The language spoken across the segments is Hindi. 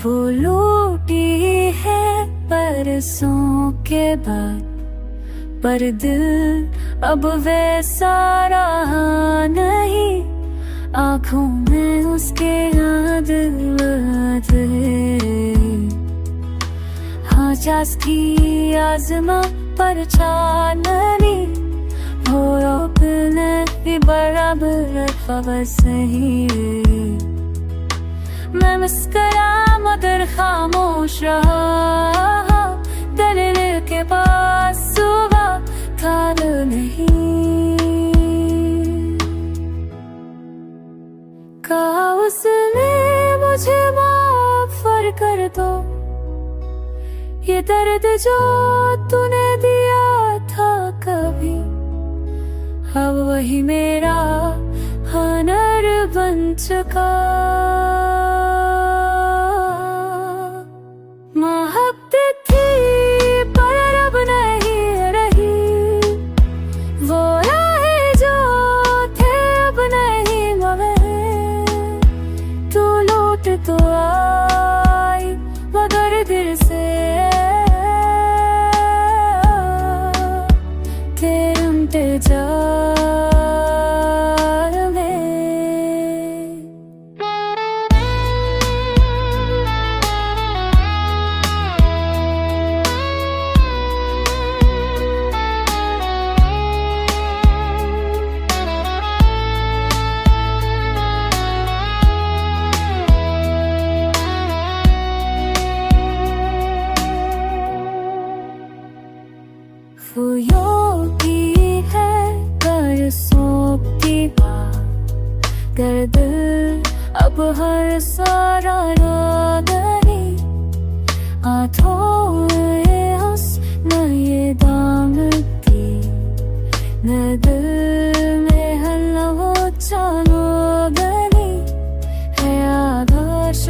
वो लूटी है बरसों के बाद, पर दिल अब वैसा रहा नहीं। आँखों में उसके याद हाँ चास की आजमा पर चांदनी हो अपने बराबर बस ही। मैं मुस्कुरा मगर खामोश रहा, दलील के पास सुबह खाल नहीं। कहा उसने मुझे माफ कर दो, ये दर्द जो तूने दिया था कभी, अब वही मेरा हनर बन चुका। मोहब्बत थी पर अब नहीं रही, वो राहें जो थे अब नहीं मगर। तू लौट तो आई मगर दिल से, तेरे इंतजार फूलों की है बरसों की बात, गर्द अब हर सारा नागनी। आँखों में हुस्न ये दामती, न दिल में हल्ला हो चालो गनी। है आदर्श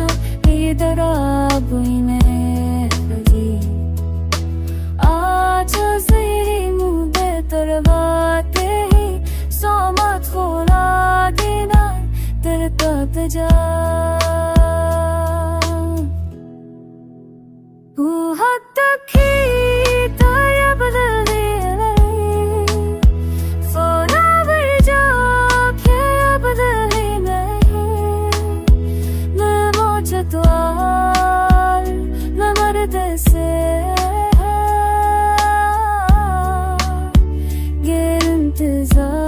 इधर अब में तरवाते ही सोमत खोला देना तेरे तक जा। हद की ताया बदलने नहीं, सोना भर जा के बदलने नहीं। न मोचतवाल न मर्द से इंतजार।